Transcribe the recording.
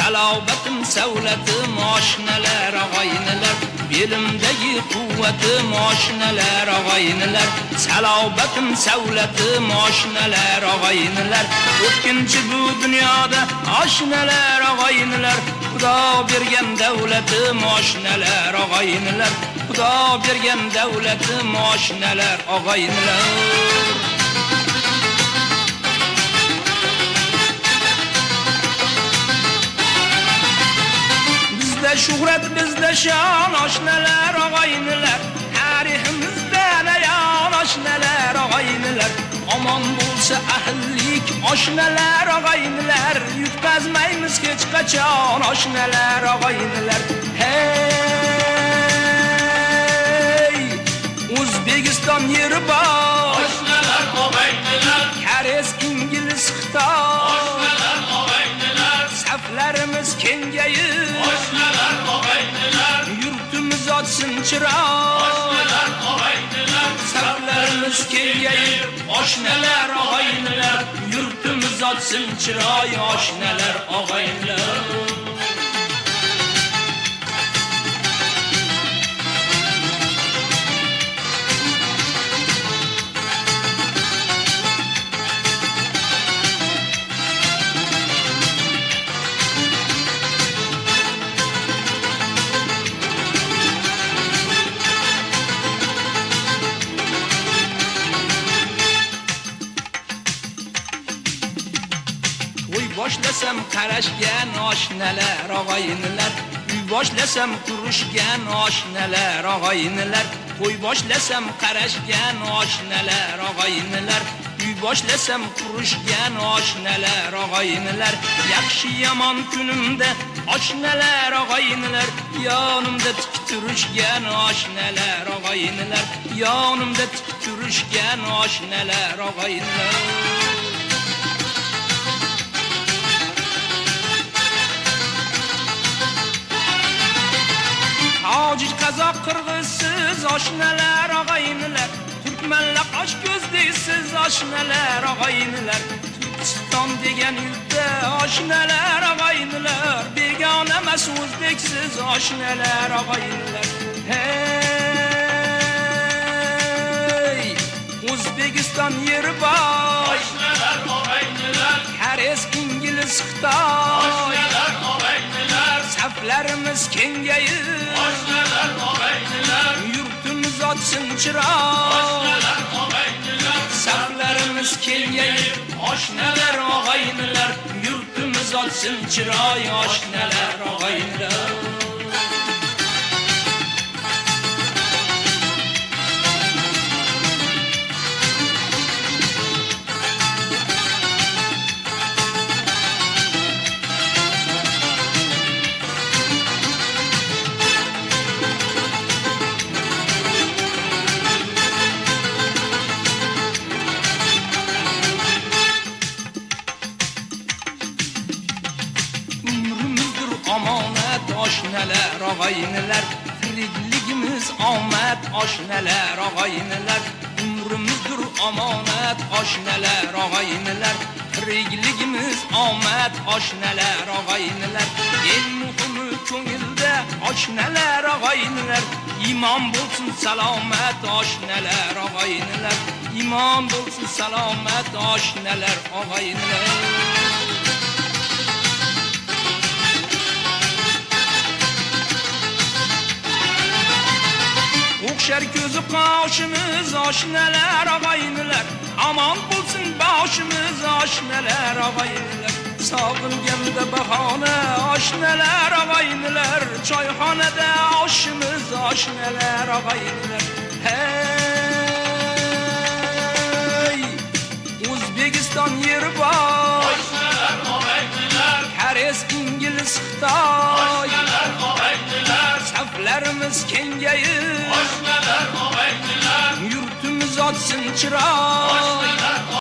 salobatim savlatim oshnalar og'aynilar belimdagi quvvatim oshnalar og'aynilar salobatim savlatim oshnalar og'aynilar o'tkinchi bu dunyoda oshnalar og'aynilar Xudo bergan davlatim oshnalar og'aynilar Xudo bergan davlatim oshnalar og'aynilar Bizda shuhrat bizda shon oshnalar og'aynilar tariximizda nayon oshnalar og'aynilar omon bo'lsa ahillik oshnalar og'aynilar yutqazmaymiz hech qachon oshnalar og'aynilar hey O'zbekiston yeri bor oshnalar og'aynilar Koreys ingliz xitoy oshnalar og'aynilar saflarimiz kengayib oshnalar og'aynilar yurtimiz ochsin chiroq oshnalar og'aynilar saflarimiz kengayib oshnalar og'aynilar yurtimiz ochsin chiroq oshnalar og'aynilar boshlasam qarashgan oshnalar og'aynilar uy boshlasam qurishgan oshnalar og'aynilar to'y boshlasam qarashgan oshnalar og'aynilar uy boshlasam qurishgan oshnalar og'aynilar yaxshi yomon kunimda oshnalar og'aynilar yonimda tik turishgan oshnalar og'aynilar yonimda tik turishgan oshnalar og'aynilar Tojik qozoq qirg'izsiz oshnalar og'aynilar turkmanlar qosh ko'zdaysiz oshnalar og'aynilar Turkiston degan yurtda oshnalar og'aynilar begona emas o'zbeksiz oshnalar og'aynilar hey O'zbekiston yeri bor oshnalar og'aynilar Koreys ingliz xitoy oshnalar og'aynilar saflarimiz kengayib oshnalar og'aynilar yurtimiz ochsin chiroq oshnalar og'aynilar saflarimiz kengayib oshnalar og'aynilar yurtimiz ochsin chiroq oshnalar og'aynilar omonat oshnalar og'aynilar tirikligimiz omad oshnalar og'aynilar umrimizdir omonat oshnalar og'aynilar tirikligimiz omad oshnalar og'aynilar eng muhimi ko'ngilda oshnalar og'aynilar iymon bo'lsin salomat oshnalar og'aynilar iymon bo'lsin salomat oshnalar og'aynilar O'xshar ko'zi qoshimiz oshnalar og'aynilar Amon bo'lsin boshimiz oshnalar og'aynilar Sog'inganda bahona oshnalar og'aynilar Choyxonada oshimiz oshnalar og'aynilar Hey O'zbekiston yeri bor oshnalar og'aynilar Koreys ingliz xitoy oshnalar og'aynilar saflarimiz kengayib oshnalar og'aynilar yurtimiz ochsin chiroq